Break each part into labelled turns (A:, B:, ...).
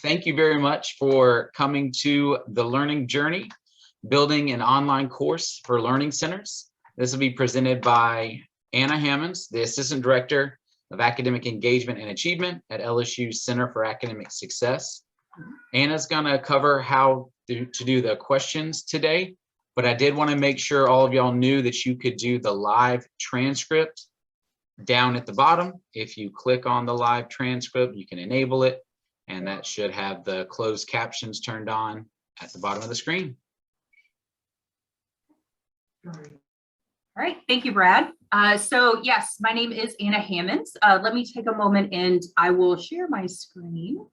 A: thank you very much for coming to the Learning Journey, building an online course for learning centers. This will be presented by Anna Hammons, the Assistant Director of Academic Engagement and Achievement at LSU Center for Academic Success. Anna's gonna cover how to do the questions today, but I did wanna make sure all of y'all knew that you could do the live transcript down at the bottom. If you click on the live transcript, you can enable it, and that should have the closed captions turned on at the bottom of the screen.
B: All right, thank you, Brad. So yes, my name is Anna Hammons. Let me take a moment and I will share my screen.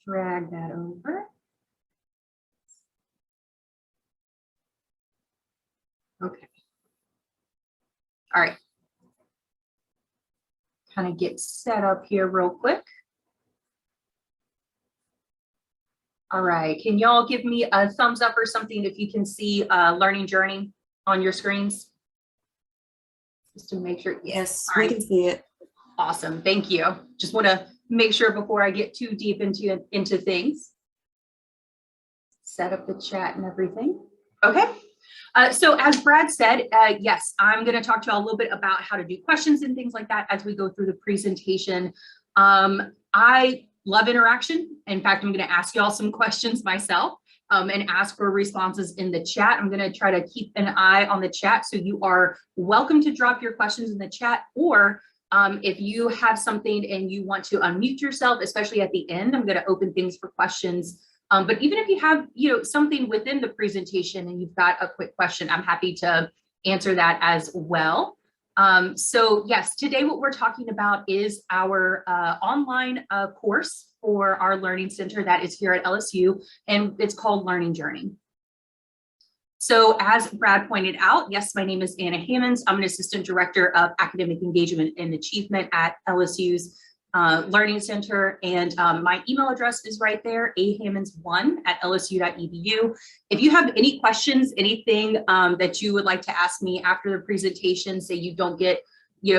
B: Drag that over. Okay. All right. Kind of get set up here real quick. All right, can y'all give me a thumbs up or something if you can see Learning Journey on your screens? Just to make sure.
C: Yes,
B: we
C: can see it.
B: Awesome, thank you. Just want to make sure before I get too deep into things. Set up the chat and everything. Okay. So as Brad said, yes, I'm going to talk to you all a little bit about how to do questions and things like that as we go through the presentation. I love interaction. In fact, I'm going to ask you all some questions myself and ask for responses in the chat. I'm going to try to keep an eye on the chat. So you are welcome to drop your questions in the chat, or if you have something and you want to unmute yourself, especially at the end, I'm going to open things for questions. But even if you have, something within the presentation and you've got a quick question, I'm happy to answer that as well. So yes, today what we're talking about is our online course for our Learning Center that is here at LSU, and it's called Learning Journey. So as Brad pointed out, yes, my name is Anna Hammons. I'm an Assistant Director of Academic Engagement and Achievement at LSU's Learning Center, and my email address is right there, ahammons1@lsu.edu. If you have any questions, anything that you would like to ask me after the presentation, say you don't get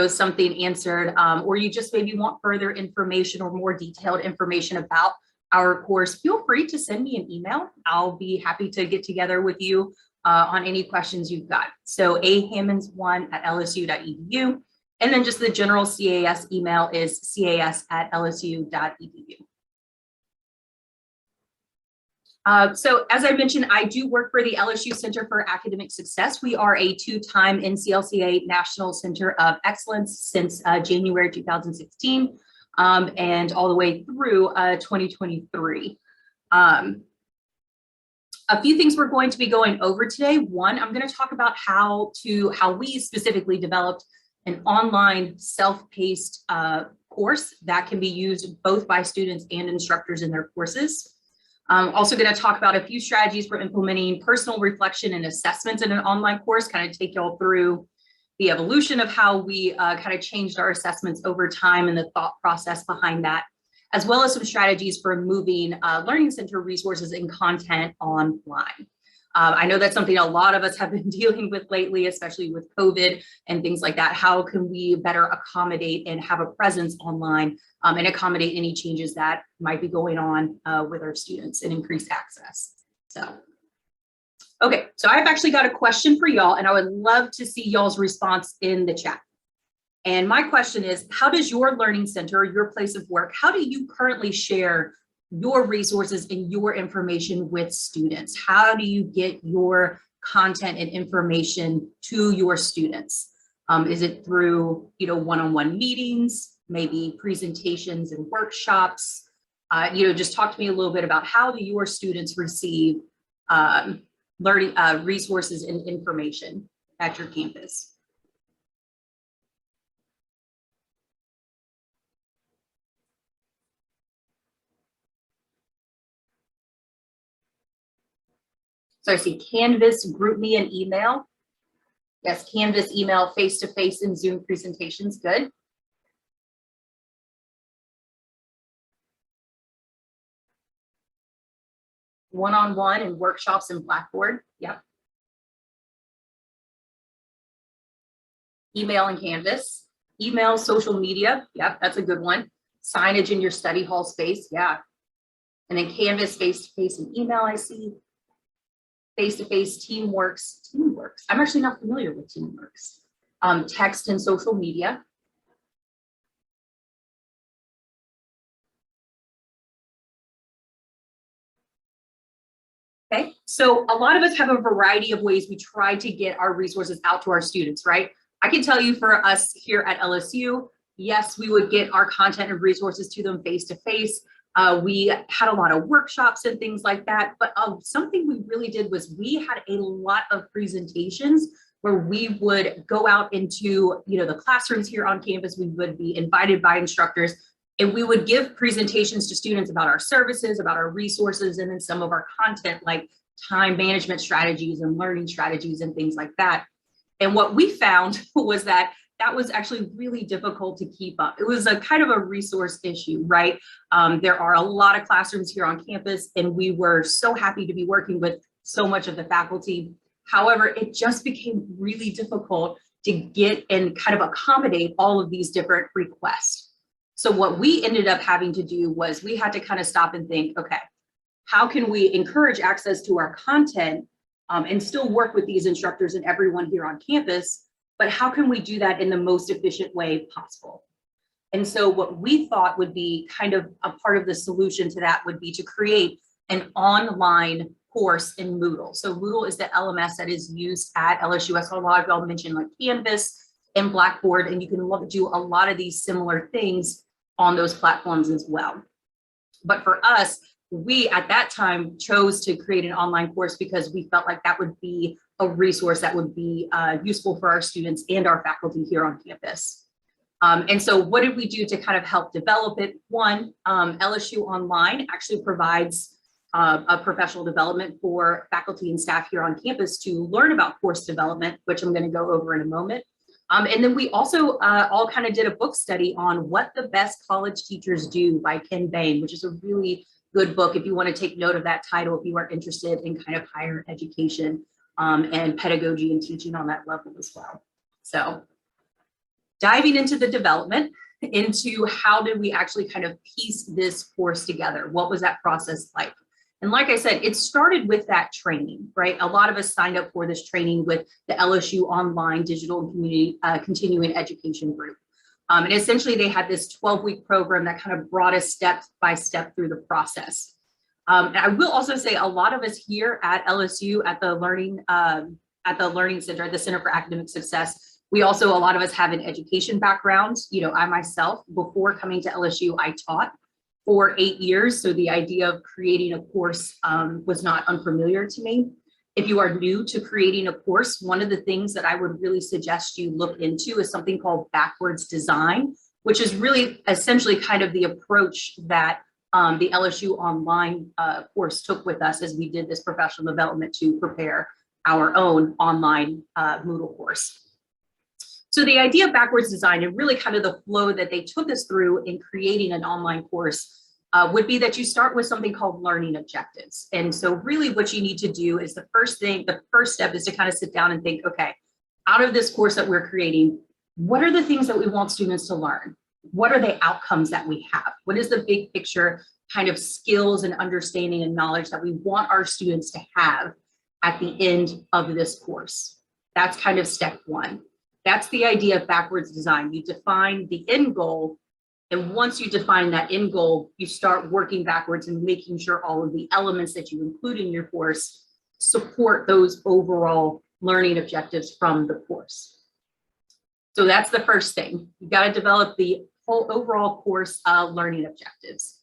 B: something answered, or you just maybe want further information or more detailed information about our course, feel free to send me an email. I'll be happy to get together with you on any questions you've got. So ahammons1@lsu.edu. And then just the general CAS email is cas@lsu.edu. So as I mentioned, I do work for the LSU Center for Academic Success. We are a two-time NCLCA National Center of Excellence since January 2016 and all the way through 2023. A few things we're going to be going over today. One, I'm going to talk about how we specifically developed an online self-paced course that can be used both by students and instructors in their courses. I'm also going to talk about a few strategies for implementing personal reflection and assessments in an online course, kind of take y'all through the evolution of how we kind of changed our assessments over time and the thought process behind that, as well as some strategies for moving Learning Center resources and content online. I know that's something a lot of us have been dealing with lately, especially with COVID and things like that. How can we better accommodate and have a presence online and accommodate any changes that might be going on with our students and increase access? Okay, so I've actually got a question for y'all, and I would love to see y'all's response in the chat. And my question is, how does your learning center, your place of work, how do you currently share your resources and your information with students? How do you get your content and information to your students? Is it through, one-on-one meetings, maybe presentations and workshops? Just talk to me a little bit about how do your students receive learning resources and information at your campus? So I see Canvas, GroupMe, and email. Yes, Canvas, email, face-to-face, and Zoom presentations, good. One-on-one and workshops in Blackboard, yep. Email and Canvas. Email, social media, yep, that's a good one. Signage in your study hall space, yeah. And then Canvas, face-to-face, and email, I see. Face-to-face, Teamworks. I'm actually not familiar with Teamworks. Text and social media. Okay, so a lot of us have a variety of ways we try to get our resources out to our students, right? I can tell you for us here at LSU, yes, we would get our content and resources to them face-to-face. We had a lot of workshops and things like that, but something we really did was we had a lot of presentations where we would go out into, the classrooms here on campus. We would be invited by instructors, and we would give presentations to students about our services, about our resources, and then some of our content like time management strategies and learning strategies and things like that. And what we found was that was actually really difficult to keep up. It was a kind of a resource issue, right? There are a lot of classrooms here on campus, and we were so happy to be working with so much of the faculty. However, it just became really difficult to get and kind of accommodate all of these different requests. So what we ended up having to do was we had to kind of stop and think, okay, how can we encourage access to our content and still work with these instructors and everyone here on campus, but how can we do that in the most efficient way possible? And so what we thought would be kind of a part of the solution to that would be to create an online course in Moodle. So Moodle is the LMS that is used at LSU. A lot of y'all mentioned like Canvas and Blackboard, and you can do a lot of these similar things on those platforms as well. But for us, we at that time chose to create an online course because we felt like that would be a resource that would be useful for our students and our faculty here on campus. And so what did we do to kind of help develop it? One, LSU Online actually provides a professional development for faculty and staff here on campus to learn about course development, which I'm going to go over in a moment. And then we also all kind of did a book study on What the Best College Teachers Do by Ken Bain, which is a really good book if you want to take note of that title, if you are interested in kind of higher education and pedagogy and teaching on that level as well. So diving into the development, into how did we actually kind of piece this course together? What was that process like? And like I said, it started with that training, right? A lot of us signed up for this training with the LSU Online Digital and Community Continuing Education Group. And essentially they had this 12-week program that kind of brought us step by step through the process. And I will also say a lot of us here at LSU at the Learning Center, the Center for Academic Success, we also, a lot of us have an education background. I myself, before coming to LSU, I taught for 8 years. So the idea of creating a course was not unfamiliar to me. If you are new to creating a course, one of the things that I would really suggest you look into is something called backwards design, which is really essentially kind of the approach that the LSU Online course took with us as we did this professional development to prepare our own online Moodle course. So the idea of backwards design and really kind of the flow that they took us through in creating an online course would be that you start with something called learning objectives. And so really what you need to do is the first step is to kind of sit down and think, okay, out of this course that we're creating, what are the things that we want students to learn? What are the outcomes that we have? What is the big picture kind of skills and understanding and knowledge that we want our students to have at the end of this course? That's kind of step one. That's the idea of backwards design. You define the end goal, and once you define that end goal, you start working backwards and making sure all of the elements that you include in your course support those overall learning objectives from the course. So that's the first thing. You got to develop the whole overall course learning objectives.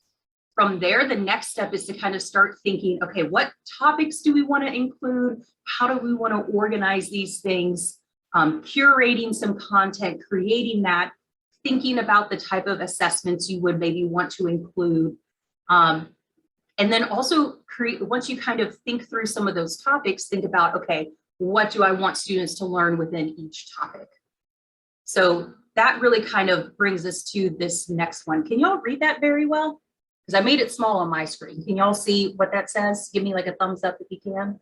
B: From there, the next step is to kind of start thinking, okay, what topics do we want to include? How do we want to organize these things? Curating some content, creating that, thinking about the type of assessments you would maybe want to include. And then also once you kind of think through some of those topics, think about, okay, what do I want students to learn within each topic? So that really kind of brings us to this next one. Can y'all read that very well? Because I made it small on my screen. Can y'all see what that says? Give me like a thumbs up if you can.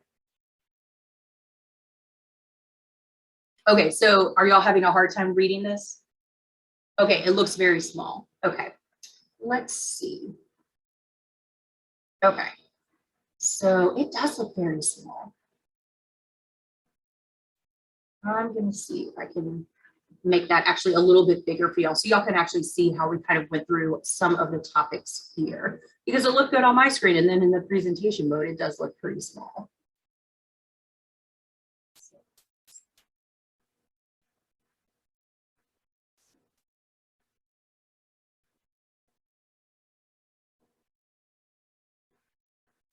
B: Okay, so are y'all having a hard time reading this? Okay, it looks very small. Okay, let's see. Okay, so it does look very small. I'm gonna see if I can make that actually a little bit bigger for y'all, so y'all can actually see how we kind of went through some of the topics here, because it looked good on my screen, and then in the presentation mode, it does look pretty small.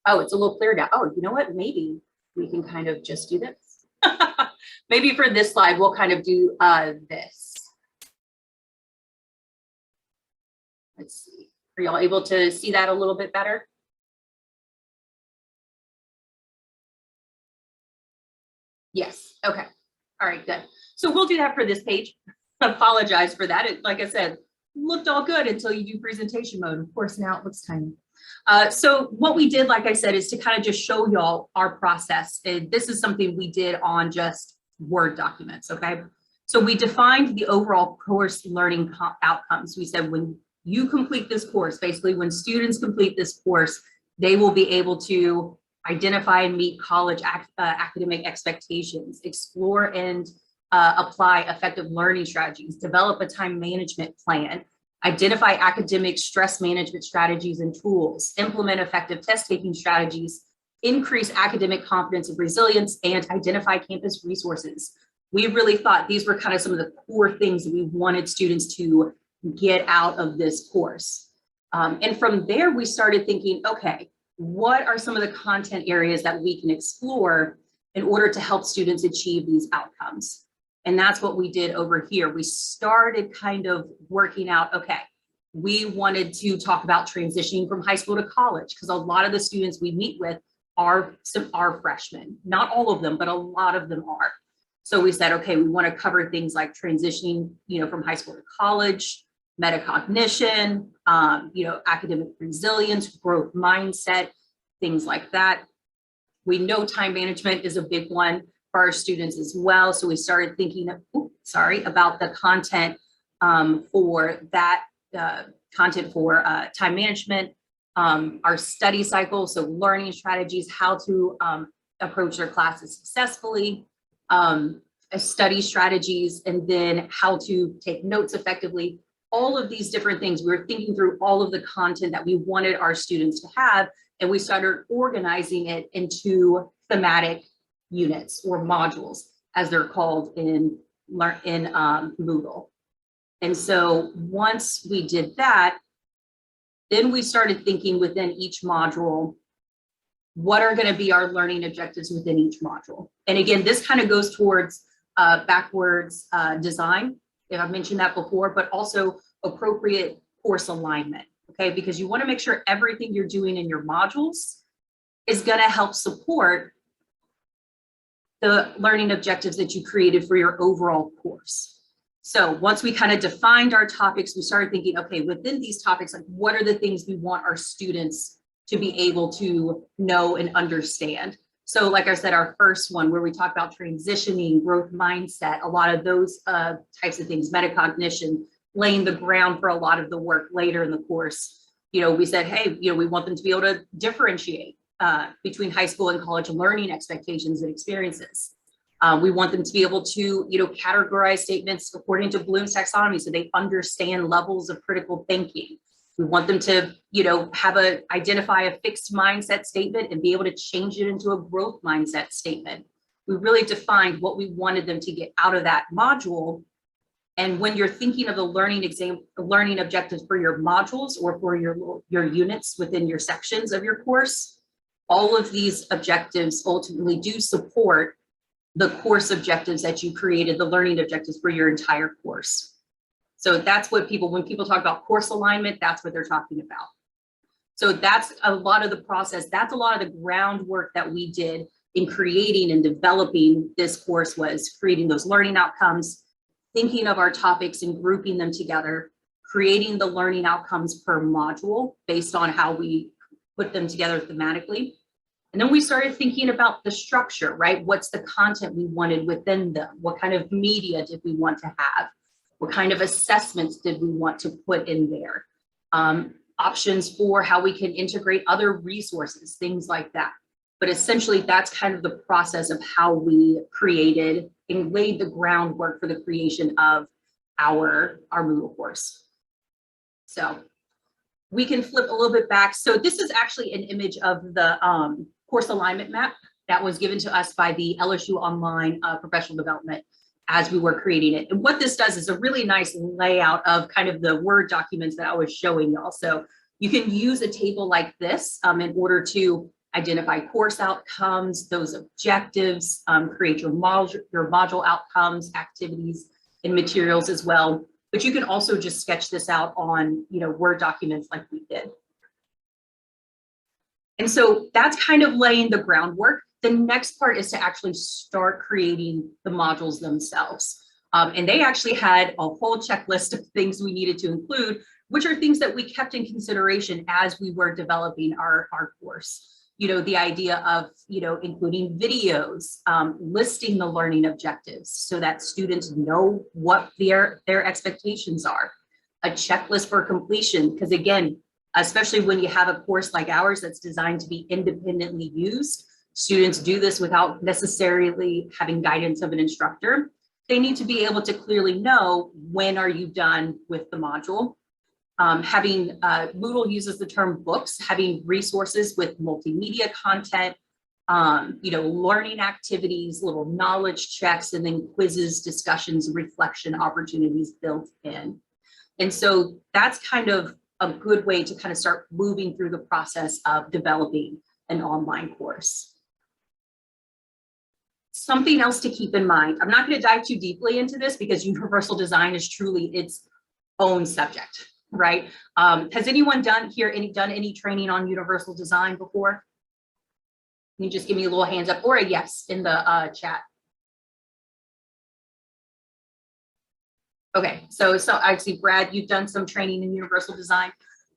B: Oh, it's a little cleared out. Oh, you know what? Maybe we can kind of just do this. Maybe for this slide, we'll kind of do this. Let's see. Are y'all able to see that a little bit better? Yes. Okay. All right, good. So we'll do that for this page. Apologize for that. It, like I said, looked all good until you do presentation mode. Of course, now it looks tiny. So what we did, like I said, is to kind of just show y'all our process. And this is something we did on just Word documents, okay? So we defined the overall course learning outcomes. We said when you complete this course, basically when students complete this course, they will be able to identify and meet college academic expectations, explore and apply effective learning strategies, develop a time management plan, identify academic stress management strategies and tools, implement effective test-taking strategies, increase academic confidence and resilience, and identify campus resources. We really thought these were kind of some of the core things that we wanted students to get out of this course. And from there, we started thinking, okay, what are some of the content areas that we can explore in order to help students achieve these outcomes? And that's what we did over here. We started kind of working out, okay, we wanted to talk about transitioning from high school to college, because a lot of the students we meet with are freshmen. Not all of them, but a lot of them are. So we said, okay, we want to cover things like transitioning, from high school to college, metacognition, academic resilience, growth mindset, things like that. We know time management is a big one for our students as well. So we started thinking about the content for that content for time management, our study cycle, so learning strategies, how to approach their classes successfully, study strategies, and then how to take notes effectively. All of these different things, we were thinking through all of the content that we wanted our students to have, and we started organizing it into thematic units or modules, as they're called in Moodle. And so once we did that, then we started thinking within each module, what are going to be our learning objectives within each module? And again, this kind of goes towards backwards design, if I've mentioned that before, but also appropriate course alignment, okay? Because you want to make sure everything you're doing in your modules is going to help support the learning objectives that you created for your overall course. So once we kind of defined our topics, we started thinking, okay, within these topics, like what are the things we want our students to be able to know and understand? So like I said, our first one where we talk about transitioning, growth mindset, a lot of those types of things, metacognition, laying the ground for a lot of the work later in the course. We said, hey, we want them to be able to differentiate between high school and college learning expectations and experiences. We want them to be able to, categorize statements according to Bloom's taxonomy so they understand levels of critical thinking. We want them to, identify a fixed mindset statement and be able to change it into a growth mindset statement. We really defined what we wanted them to get out of that module. And when you're thinking of the learning objectives for your modules or for your units within your sections of your course, all of these objectives ultimately do support the course objectives that you created, the learning objectives for your entire course. So that's what when people talk about course alignment, that's what they're talking about. So that's a lot of the process. That's a lot of the groundwork that we did in creating and developing this course, was creating those learning outcomes, thinking of our topics and grouping them together, creating the learning outcomes per module based on how we put them together thematically. And then we started thinking about the structure, right? What's the content we wanted within them? What kind of media did we want to have? What kind of assessments did we want to put in there? options for how we can integrate other resources, things like that. But essentially, that's kind of the process of how we created and laid the groundwork for the creation of our Moodle course. So we can flip a little bit back. So this is actually an image of the course alignment map that was given to us by the LSU Online Professional Development as we were creating it. And what this does is a really nice layout of kind of the Word documents that I was showing y'all. So you can use a table like this in order to identify course outcomes, those objectives, create your module outcomes, activities, and materials as well. But you can also just sketch this out on, Word documents like we did. And so that's kind of laying the groundwork. The next part is to actually start creating the modules themselves. And they actually had a whole checklist of things we needed to include, which are things that we kept in consideration as we were developing our course. The idea of, including videos, listing the learning objectives so that students know what their expectations are, a checklist for completion, because again, especially when you have a course like ours that's designed to be independently used, students do this without necessarily having guidance of an instructor. They need to be able to clearly know when are you done with the module. Moodle uses the term books, having resources with multimedia content, learning activities, little knowledge checks, and then quizzes, discussions, reflection opportunities built in. And so that's kind of a good way to kind of start moving through the process of developing an online course. Something else to keep in mind, I'm not going to dive too deeply into this because universal design is truly its own subject. Right? Has anyone done any training on universal design before? Can you just give me a little hands up or a yes in the chat? Okay, so I see Brad, you've done some training in universal design.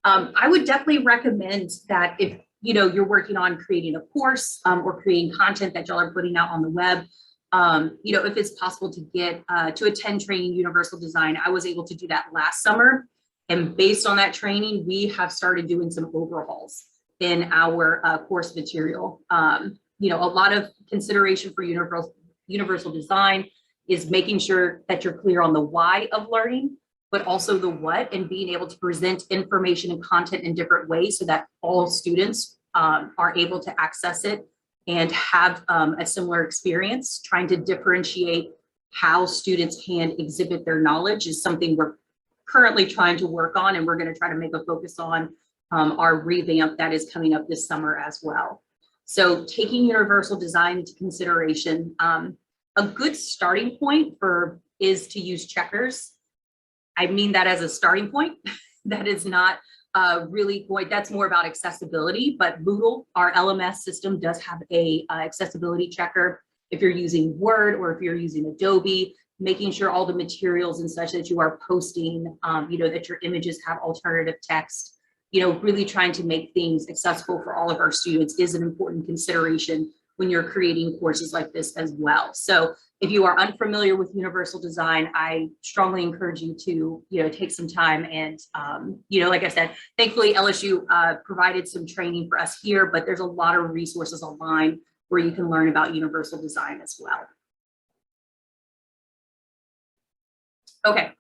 B: I would definitely recommend that if you're working on creating a course or creating content that y'all are putting out on the web, if it's possible to get to attend training universal design. I was able to do that last summer. And based on that training, we have started doing some overhauls in our course material. A lot of consideration for universal design is making sure that you're clear on the why of learning, but also the what, and being able to present information and content in different ways so that all students are able to access it and have a similar experience. Trying to differentiate how students can exhibit their knowledge is something we're currently trying to work on, and we're going to try to make a focus on our revamp that is coming up this summer as well. So taking universal design into consideration, a good starting point is to use checkers. I mean that as a starting point. That is not that's more about accessibility, but Moodle, our LMS system, does have a accessibility checker. If you're using Word or if you're using Adobe, making sure all the materials and such that you are posting, that your images have alternative text, really trying to make things accessible for all of our students is an important consideration when you're creating courses like this as well. So if you are unfamiliar with universal design, I strongly encourage you to, take some time and, like I said, thankfully LSU provided some training for us here, but there's a lot of resources online where you can learn about universal design as well. Okay,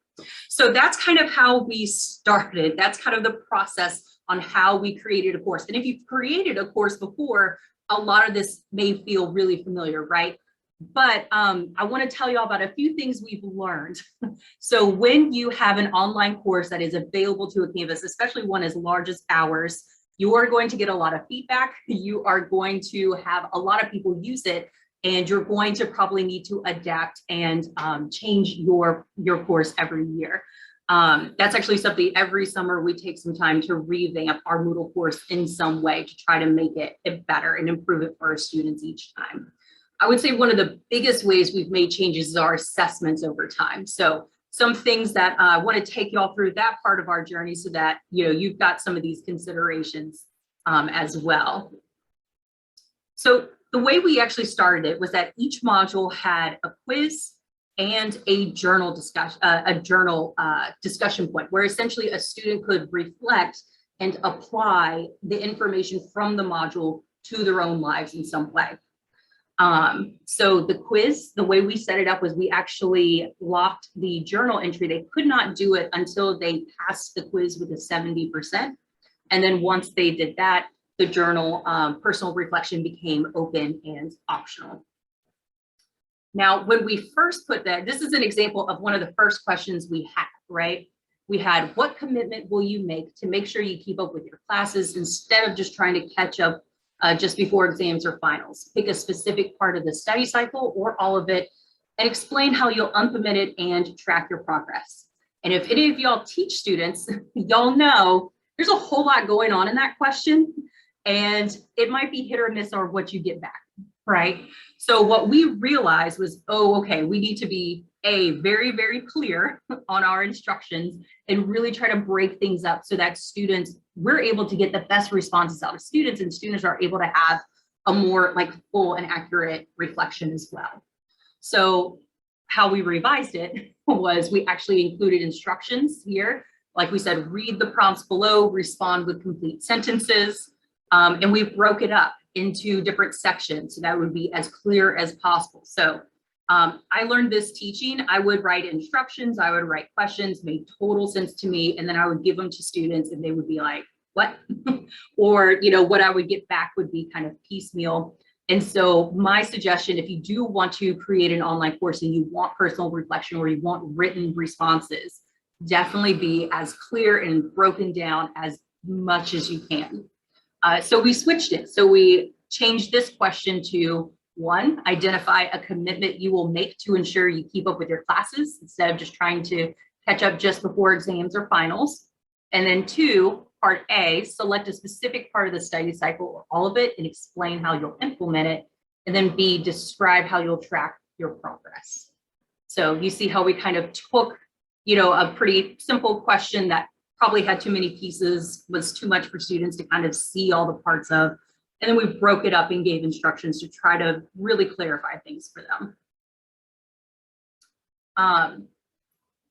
B: so that's kind of how we started. That's kind of the process on how we created a course. And if you've created a course before, a lot of this may feel really familiar, right? But I want to tell you all about a few things we've learned. So when you have an online course that is available to a campus, especially one as large as ours, you are going to get a lot of feedback. You are going to have a lot of people use it, and you're going to probably need to adapt and change your course every year. That's actually something every summer we take some time to revamp our Moodle course in some way to try to make it better and improve it for our students each time. I would say one of the biggest ways we've made changes is our assessments over time. So some things that I want to take you all through that part of our journey so that you've got some of these considerations as well. So the way we actually started it was that each module had a quiz and a journal discussion point where essentially a student could reflect and apply the information from the module to their own lives in some way. So the quiz, the way we set it up was we actually locked the journal entry. They could not do it until they passed the quiz with a 70%. And then once they did that, the journal personal reflection became open and optional. Now, when we first put that, this is an example of one of the first questions we had, right? We had, what commitment will you make to make sure you keep up with your classes instead of just trying to catch up just before exams or finals? Pick a specific part of the study cycle or all of it and explain how you'll implement it and track your progress. And if any of y'all teach students, y'all know there's a whole lot going on in that question, and it might be hit or miss on what you get back, right? So what we realized was, oh, okay, we need to be very, very clear on our instructions and really try to break things up so that students, we're able to get the best responses out of students, and students are able to have a more like full and accurate reflection as well. So how we revised it was we actually included instructions here. Like we said, read the prompts below, respond with complete sentences. And we broke it up into different sections so that would be as clear as possible. So I learned this teaching. I would write instructions, I would write questions, made total sense to me, and then I would give them to students and they would be like, what? Or, you know, what I would get back would be kind of piecemeal. And so my suggestion, if you do want to create an online course and you want personal reflection or you want written responses, definitely be as clear and broken down as much as you can. So we switched it. So we changed this question to, one, identify a commitment you will make to ensure you keep up with your classes instead of just trying to catch up just before exams or finals. And then two, part A, select a specific part of the study cycle or all of it and explain how you'll implement it. And then B, describe how you'll track your progress. So you see how we kind of took, you know, a pretty simple question that probably had too many pieces, was too much for students to kind of see all the parts of, and then we broke it up and gave instructions to try to really clarify things for them.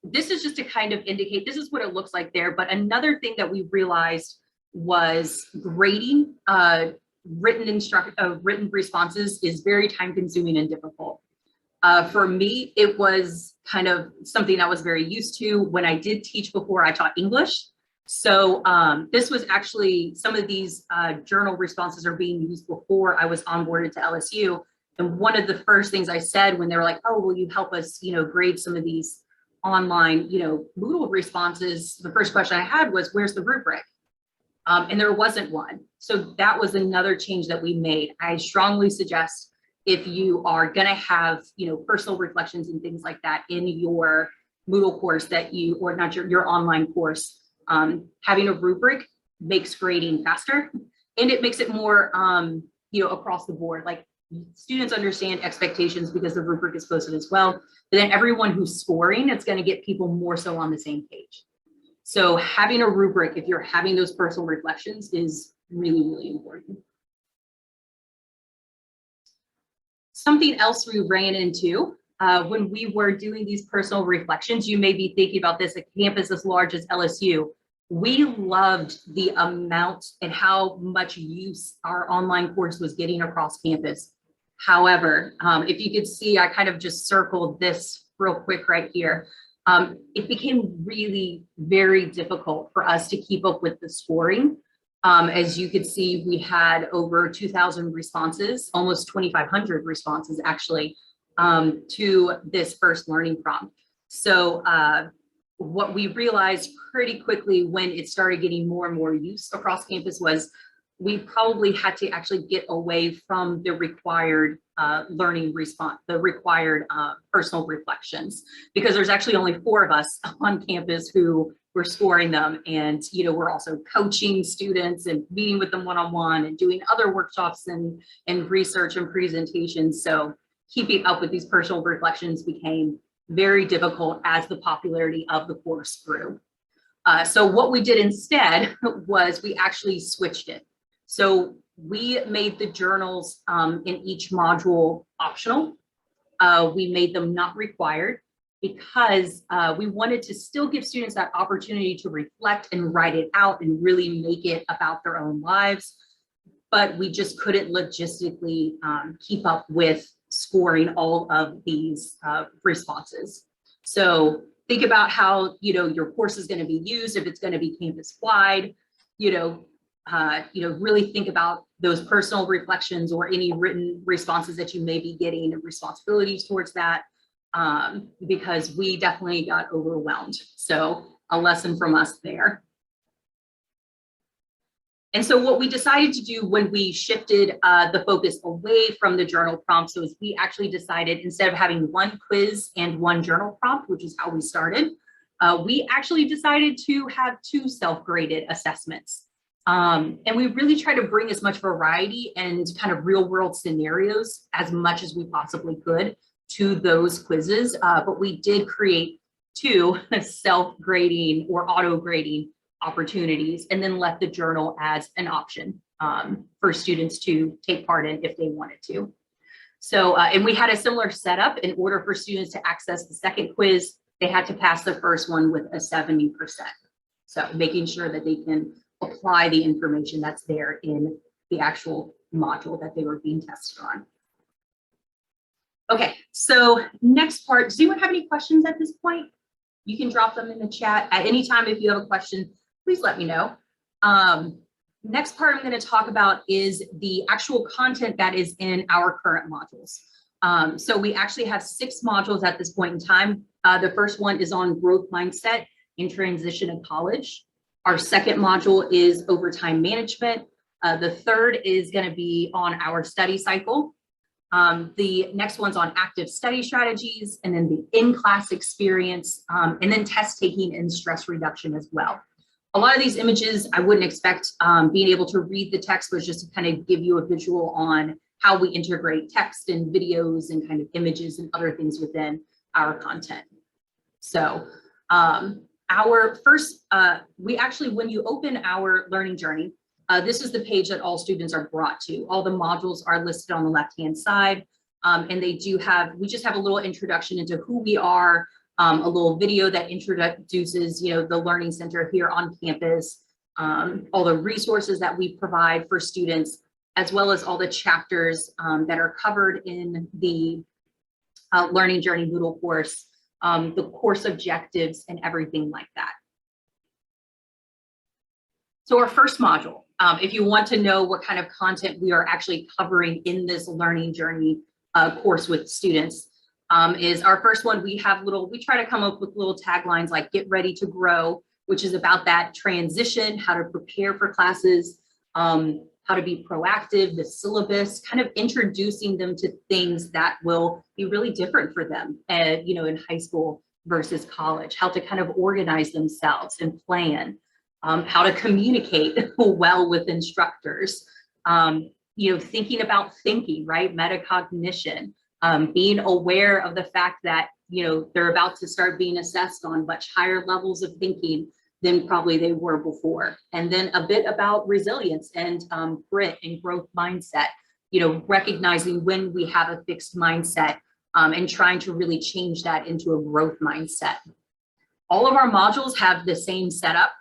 B: This is just to kind of indicate, this is what it looks like there, but another thing that we realized was grading written responses is very time consuming and difficult. For me, it was kind of something I was very used to when I did teach before I taught English. So this was actually, some of these journal responses are being used before I was onboarded to LSU. And one of the first things I said when they were like, oh, will you help us, you know, grade some of these online, you know, Moodle responses, the first question I had was, where's the rubric? And there wasn't one. So that was another change that we made. I strongly suggest if you are going to have, you know, personal reflections and things like that in your Moodle course that you, or not your online course, having a rubric makes grading faster, and it makes it more, you know, across the board. Like students understand expectations because the rubric is posted as well, but then everyone who's scoring, it's going to get people more so on the same page. So having a rubric, if you're having those personal reflections, is really, really important. Something else we ran into when we were doing these personal reflections, you may be thinking about this, a campus as large as LSU. We loved the amount and how much use our online course was getting across campus. However, if you could see, I kind of just circled this real quick right here. It became really very difficult for us to keep up with the scoring. As you could see, we had over 2,000 responses, almost 2,500 responses actually, to this first learning prompt. So what we realized pretty quickly when it started getting more and more use across campus was we probably had to actually get away from the required learning response, the required personal reflections, because there's actually only 4 of us on campus who were scoring them. And, you know, we're also coaching students and meeting with them one-on-one and doing other workshops and research and presentations. So keeping up with these personal reflections became very difficult as the popularity of the course grew. So what we did instead was we actually switched it. So we made the journals in each module optional. We made them not required. because we wanted to still give students that opportunity to reflect and write it out and really make it about their own lives. But we just couldn't logistically keep up with scoring all of these responses. So think about how, your course is going to be used, if it's going to be campus wide, really think about those personal reflections or any written responses that you may be getting and responsibilities towards that, because we definitely got overwhelmed. So a lesson from us there. And so what we decided to do when we shifted the focus away from the journal prompts was we actually decided, instead of having one quiz and one journal prompt, which is how we started, we actually decided to have 2 self-graded assessments. And we really try to bring as much variety and kind of real world scenarios as much as we possibly could to those quizzes. But we did create 2 self-grading or auto-grading opportunities, and then left the journal as an option for students to take part in if they wanted to. So, and we had a similar setup. In order for students to access the second quiz, they had to pass the first one with a 70%. So making sure that they can apply the information that's there in the actual module that they were being tested on. Okay, so next part, does anyone have any questions at this point? You can drop them in the chat at any time. If you have a question, please let me know. Next part I'm going to talk about is the actual content that is in our current modules. So we actually have 6 modules at this point in time. The first one is on growth mindset in transition to college. Our second module is overtime management. The third is going to be on our study cycle. The next one's on active study strategies, and then the in-class experience, and then test taking and stress reduction as well. A lot of these images, I wouldn't expect being able to read the text, but just to kind of give you a visual on how we integrate text and videos and kind of images and other things within our content. So our first, we actually, when you open our learning journey, this is the page that all students are brought to. All the modules are listed on the left-hand side, and they do have, we just have a little introduction into who we are, a little video that introduces, the Learning Center here on campus, all the resources that we provide for students, as well as all the chapters that are covered in the Learning Journey Moodle course, the course objectives, and everything like that. So our first module, if you want to know what kind of content we are actually covering in this Learning Journey course with students, is our first one. We try to come up with little taglines like "Get ready to grow," which is about that transition, how to prepare for classes, how to be proactive, the syllabus, kind of introducing them to things that will be really different for them, in high school versus college, how to kind of organize themselves and plan, how to communicate well with instructors, thinking about thinking, right? Metacognition, being aware of the fact that, they're about to start being assessed on much higher levels of thinking than probably they were before. And then a bit about resilience and grit and growth mindset, recognizing when we have a fixed mindset and trying to really change that into a growth mindset. All of our modules have the same setup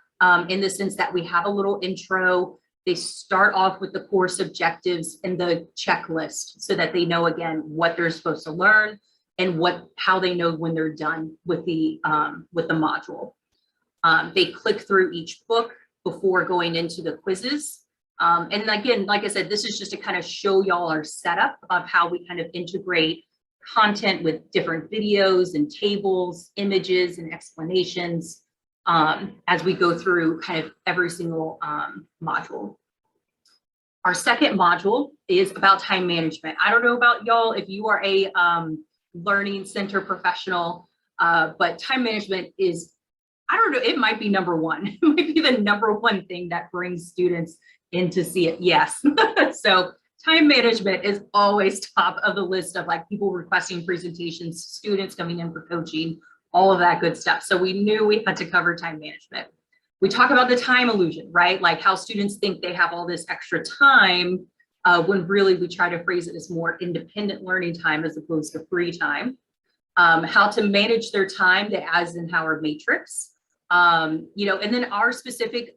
B: in the sense that we have a little intro. They start off with the course objectives and the checklist so that they know, again, what they're supposed to learn and how they know when they're done with the module. They click through each book before going into the quizzes. And again, like I said, this is just to kind of show y'all our setup of how we kind of integrate content with different videos and tables, images, and explanations as we go through kind of every single module. Our second module is about time management. I don't know about y'all if you are a learning center professional, but time management is, I don't know, it might be number one. It might be the number one thing that brings students in to see it. Yes. So time management is always top of the list of like people requesting presentations, students coming in for coaching, all of that good stuff. So we knew we had to cover time management. We talk about the time illusion, right? Like how students think they have all this extra time when really we try to phrase it as more independent learning time as opposed to free time. how to manage their time, the Eisenhower matrix, and then our specific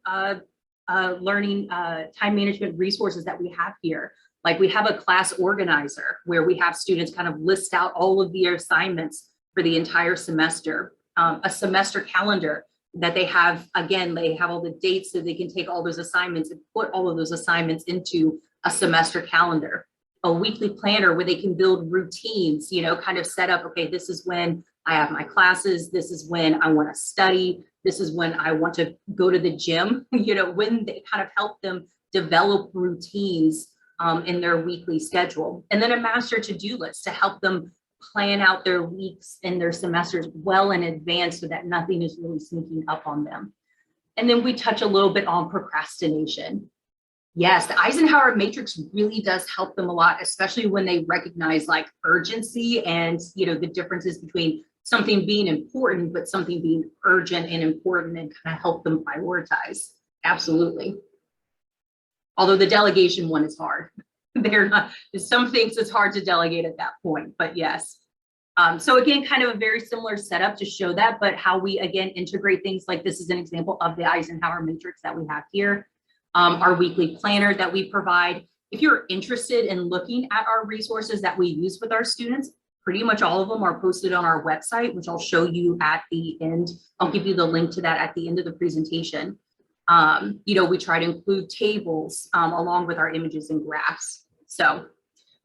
B: learning time management resources that we have here. Like we have a class organizer where we have students kind of list out all of the assignments for the entire semester, a semester calendar that they have, again, they have all the dates so they can take all those assignments and put all of those assignments into a semester calendar, a weekly planner where they can build routines, kind of set up, okay, this is when I have my classes, this is when I want to study, this is when I want to go to the gym, when they kind of help them develop routines in their weekly schedule. And then a master to-do list to help them plan out their weeks and their semesters well in advance so that nothing is really sneaking up on them. And then we touch a little bit on procrastination. Yes, the Eisenhower matrix really does help them a lot, especially when they recognize like urgency and, the differences between something being important, but something being urgent and important, and kind of help them prioritize. Absolutely. Although the delegation one is hard. They're not, some things it's hard to delegate at that point, but yes. So again, kind of a very similar setup to show that, but how we again integrate things, like this is an example of the Eisenhower matrix that we have here. Our weekly planner that we provide. If you're interested in looking at our resources that we use with our students, pretty much all of them are posted on our website, which I'll show you at the end. I'll give you the link to that at the end of the presentation. We try to include tables along with our images and graphs. So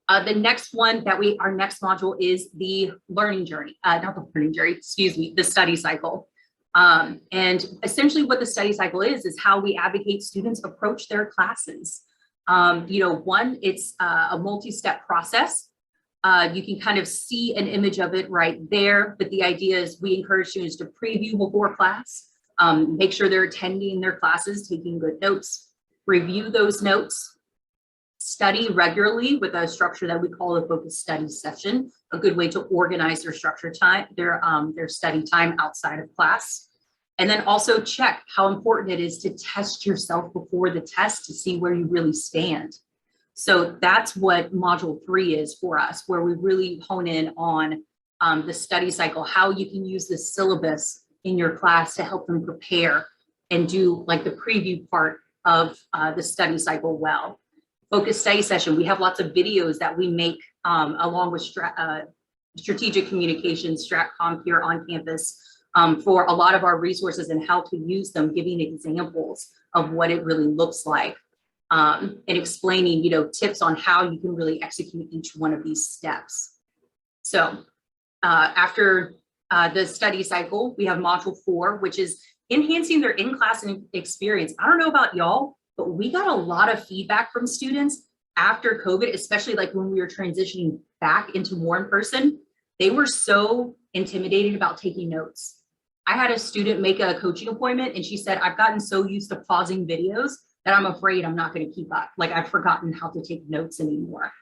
B: the next one that our next module is the learning journey, not the learning journey, excuse me, the study cycle. And essentially what the study cycle is how we advocate students approach their classes. One, it's a multi-step process. You can kind of see an image of it right there, but the idea is we encourage students to preview before class, make sure they're attending their classes, taking good notes, review those notes, study regularly with a structure that we call a focused study session, a good way to organize their structure time, their study time outside of class. And then also check how important it is to test yourself before the test to see where you really stand. So that's what module 3 is for us, where we really hone in on the study cycle, how you can use the syllabus in your class to help them prepare and do like the preview part of the study cycle well. Focused study session, we have lots of videos that we make along with strategic communications, StratCom here on campus for a lot of our resources and how to use them, giving examples of what it really looks like and explaining, tips on how you can really execute each one of these steps. So after the study cycle, we have module 4, which is enhancing their in-class experience. I don't know about y'all, but we got a lot of feedback from students after COVID, especially like when we were transitioning back into more in person. They were so intimidated about taking notes. I had a student make a coaching appointment and she said, I've gotten so used to pausing videos that I'm afraid I'm not going to keep up. Like I've forgotten how to take notes anymore.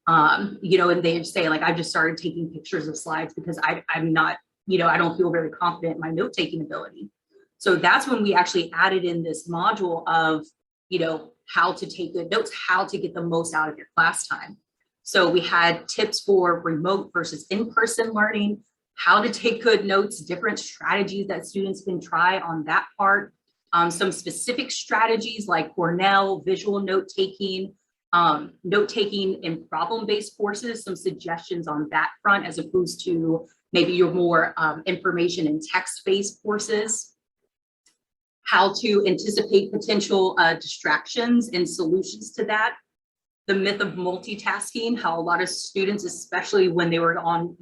B: And they say like, I've just started taking pictures of slides because I'm not, I don't feel very confident in my note-taking ability. So that's when we actually added in this module of, how to take good notes, how to get the most out of your class time. So we had tips for remote versus in-person learning, how to take good notes, different strategies that students can try on that part, some specific strategies like Cornell, visual note-taking in problem-based courses, some suggestions on that front as opposed to maybe your more information and text-based courses. How to anticipate potential distractions and solutions to that. The myth of multitasking, how a lot of students, especially when they were on,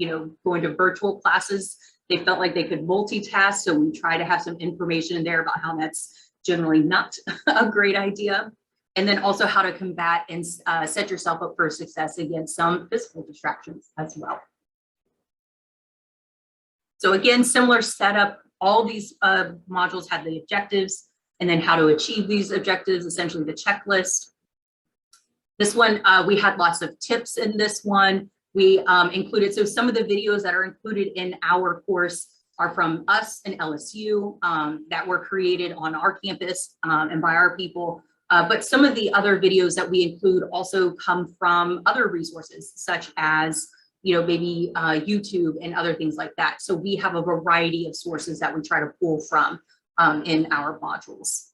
B: going to virtual classes, they felt like they could multitask. So we try to have some information in there about how that's generally not a great idea. And then also how to combat and set yourself up for success against some physical distractions as well. So again, similar setup. All these modules have the objectives and then how to achieve these objectives, essentially the checklist. This one, we had lots of tips in this one. We included, so some of the videos that are included in our course are from us and LSU that were created on our campus and by our people. But some of the other videos that we include also come from other resources, such as, maybe YouTube and other things like that. So we have a variety of sources that we try to pull from in our modules.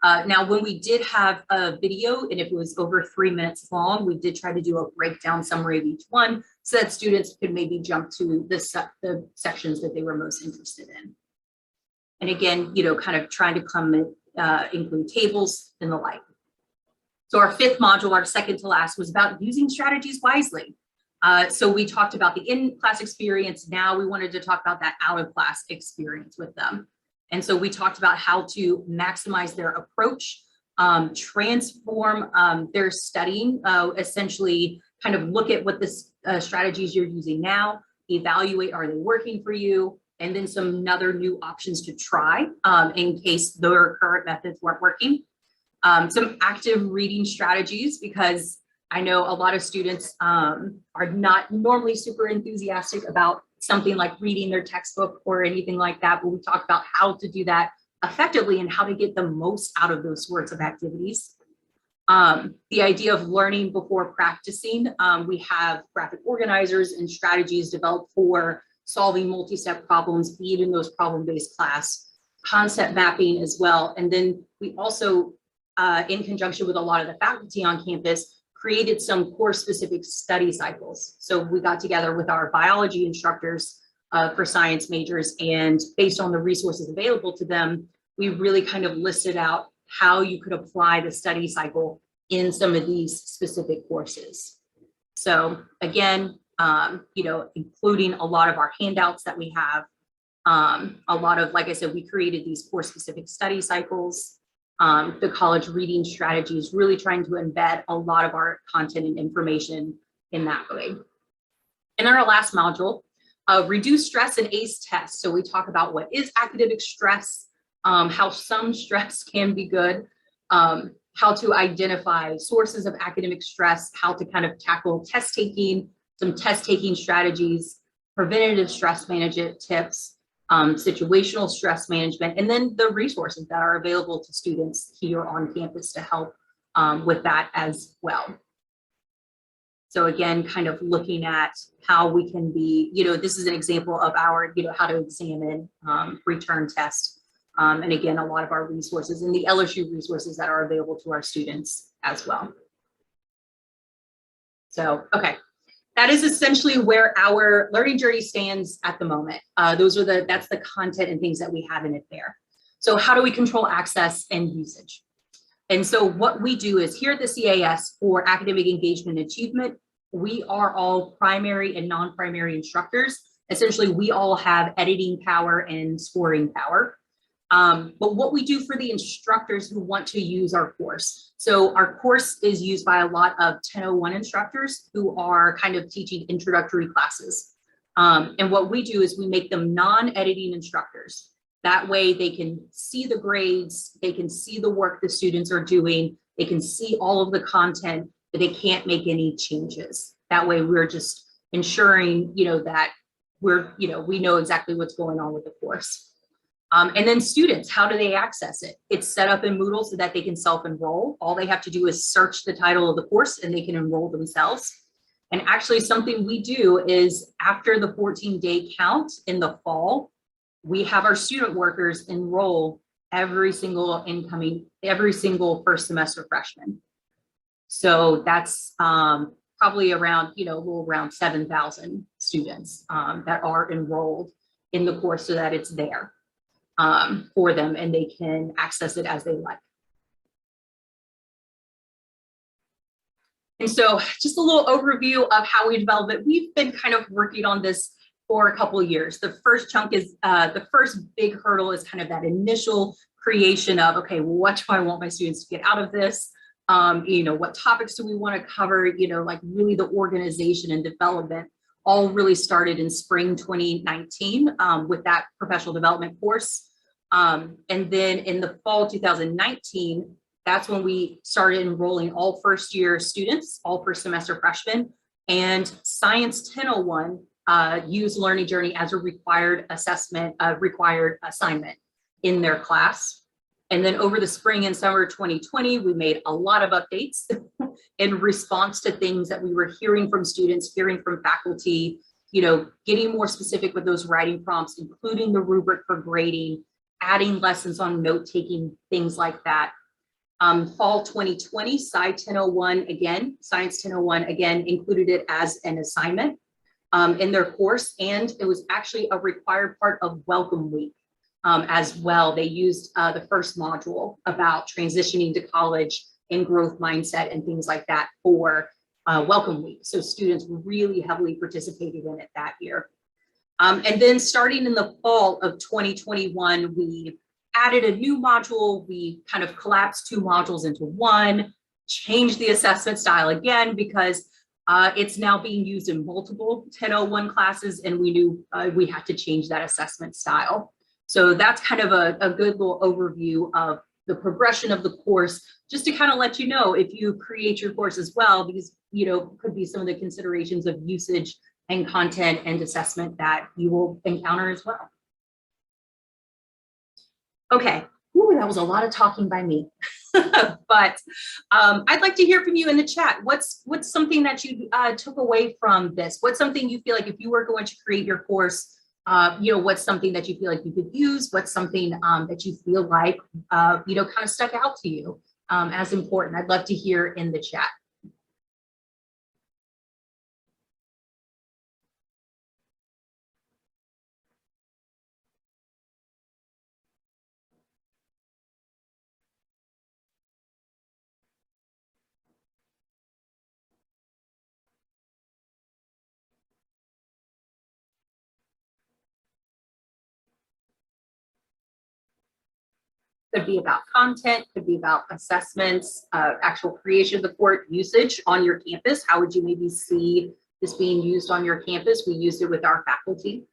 B: Now, when we did have a video, and if it was over 3 minutes long, we did try to do a breakdown summary of each one so that students could maybe jump to the sections that they were most interested in. And again, kind of trying to include tables and the like. So our fifth module, our second to last, was about using strategies wisely. So we talked about the in-class experience. Now we wanted to talk about that out-of-class experience with them. And so we talked about how to maximize their approach, transform their studying, essentially kind of look at what the strategies you're using now, evaluate, are they working for you, and then some other new options to try in case their current methods weren't working. Some active reading strategies, because I know a lot of students are not normally super enthusiastic about something like reading their textbook or anything like that, but we talk about how to do that effectively and how to get the most out of those sorts of activities. The idea of learning before practicing, we have graphic organizers and strategies developed for solving multi-step problems, be it in those problem-based class, concept mapping as well. And then we also, in conjunction with a lot of the faculty on campus, created some course-specific study cycles. So we got together with our biology instructors for science majors, and based on the resources available to them, we really kind of listed out how you could apply the study cycle in some of these specific courses. So again, including a lot of our handouts that we have, a lot of, like I said, we created these course-specific study cycles. The college reading strategy is really trying to embed a lot of our content and information in that way. And then our last module, reduce stress and ACE tests. So we talk about what is academic stress, how some stress can be good, how to identify sources of academic stress, how to kind of tackle test taking, some test taking strategies, preventative stress management tips, situational stress management, and then the resources that are available to students here on campus to help with that as well. So again, kind of looking at how we can be, this is an example of our, how to examine return tests. And again, a lot of our resources and the LSU resources that are available to our students as well. So, okay. That is essentially where our learning journey stands at the moment. That's the content and things that we have in it there. So how do we control access and usage? And so what we do is here at the CAS for academic engagement and achievement, we are all primary and non-primary instructors. Essentially, we all have editing power and scoring power. But what we do for the instructors who want to use our course. So our course is used by a lot of 1001 instructors who are kind of teaching introductory classes. And what we do is we make them non-editing instructors. That way they can see the grades, they can see the work the students are doing, they can see all of the content, but they can't make any changes. That way we're just ensuring, that we know exactly what's going on with the course. And then students, how do they access it? It's set up in Moodle so that they can self-enroll. All they have to do is search the title of the course and they can enroll themselves. And actually something we do is after the 14-day count in the fall, we have our student workers enroll every single first semester freshman. So that's probably around, a little around 7,000 students that are enrolled in the course so that it's there for them and they can access it as they like. And so just a little overview of how we develop it. We've been kind of working on this for a couple of years. The first chunk is, the first big hurdle is kind of that initial creation of, okay, what do I want my students to get out of this? What topics do we want to cover? Like really the organization and development all really started in spring 2019 with that professional development course. And then in the fall 2019, that's when we started enrolling all first year students, all first semester freshmen, and Science 1001 used Learning Journey as a required assessment, required assignment in their class. And then over the spring and summer 2020, we made a lot of updates in response to things that we were hearing from students, hearing from faculty, getting more specific with those writing prompts, including the rubric for grading, adding lessons on note-taking, things like that. Fall 2020, Science 1001 again included it as an assignment in their course, and it was actually a required part of Welcome Week as well. They used the first module about transitioning to college and growth mindset and things like that for Welcome Week. So students really heavily participated in it that year. And then starting in the fall of 2021, we added a new module. We kind of collapsed 2 modules into one, changed the assessment style again, because it's now being used in multiple 1001 classes, and we knew we had to change that assessment style. So that's kind of a good little overview of the progression of the course, just to kind of let you know if you create your course as well, because could be some of the considerations of usage and content and assessment that you will encounter as well. Okay, ooh, that was a lot of talking by me, but I'd like to hear from you in the chat. What's something that you took away from this? What's something you feel like if you were going to create your course, what's something that you feel like you could use? What's something that you feel like, kind of stuck out to you as important? I'd love to hear in the chat. Could be about content, could be about assessments, actual creation of the course, usage on your campus. How would you maybe see this being used on your campus? We used it with our faculty.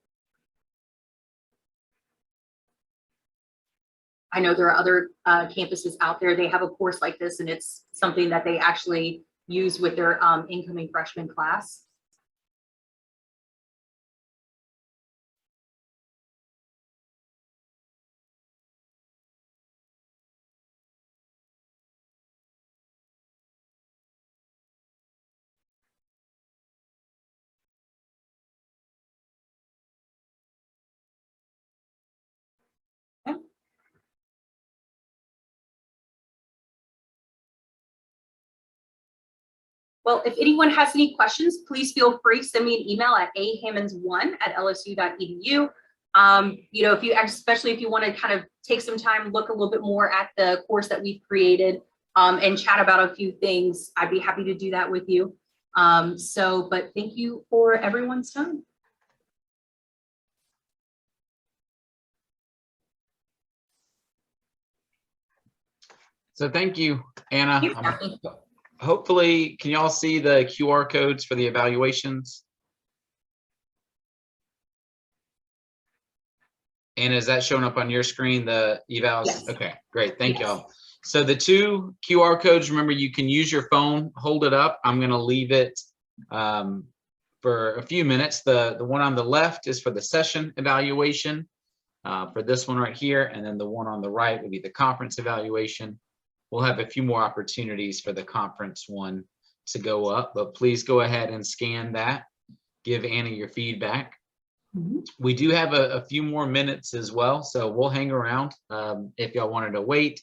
B: I know there are other campuses out there, they have a course like this, and it's something that they actually use with their incoming freshman class. Well, if anyone has any questions, please feel free to send me an email at ahammons1@lsu.edu. Especially if you want to kind of take some time, look a little bit more at the course that we've created and chat about a few things, I'd be happy to do that with you. But thank you for everyone's time.
A: So thank you, Anna.
B: Thank you.
A: Hopefully, can y'all see the QR codes for the evaluations? And is that showing up on your screen, the evals?
B: Yes.
A: Okay, great, thank
B: Yes.
A: y'all. So the 2 QR codes, remember, you can use your phone, hold it up. I'm gonna leave it for a few minutes. The one on the left is for the session evaluation for this one right here. And then the one on the right will be the conference evaluation. We'll have a few more opportunities for the conference one to go up, but please go ahead and scan that. Give Anna your feedback. We do have a few more minutes as well, so we'll hang around if y'all wanted to wait.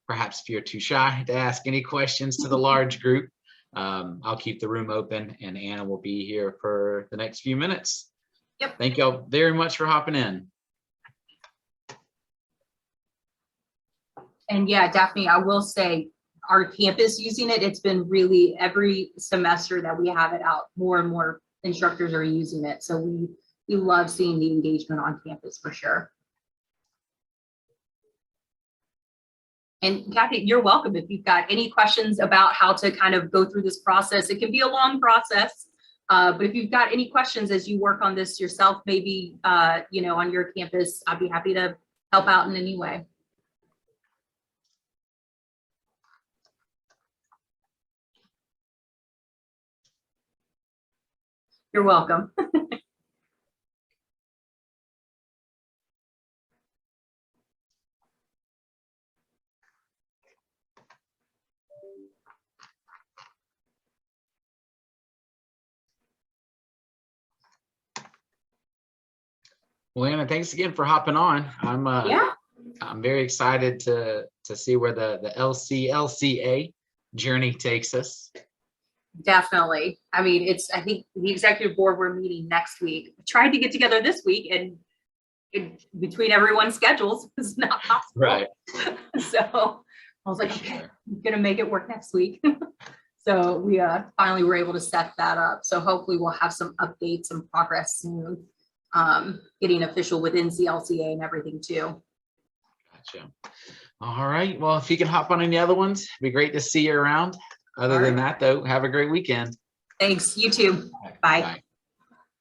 A: Perhaps if you're too shy to ask any questions to the large group, I'll keep the room open and Anna will be here for the next few minutes.
B: Yep.
A: Thank y'all very much for hopping in.
B: And yeah, Daphne, I will say our campus using it, it's been really every semester that we have it out, more and more instructors are using it. So we love seeing the engagement on campus for sure. And Kathy, you're welcome if you've got any questions about how to kind of go through this process. It can be a long process, but if you've got any questions as you work on this yourself, maybe on your campus, I'd be happy to help out in any way. You're welcome.
A: Well, Anna, thanks again for hopping on.
B: Yeah,
A: I'm very excited to see where the LCA journey takes us.
B: definitely. I mean, I think the executive board, we're meeting next week. I tried to get together this week and between everyone's schedules, it's not possible.
A: Right.
B: So I was like, okay, I'm gonna make it work next week. So we finally were able to set that up. So hopefully we'll have some updates and progress soon. Getting official within CLCA and everything too.
A: Gotcha. All right. Well, if you can hop on any other ones, it'd be great to see you around. Other than that, though, have a great weekend.
B: Thanks. You too. Bye.
A: Bye.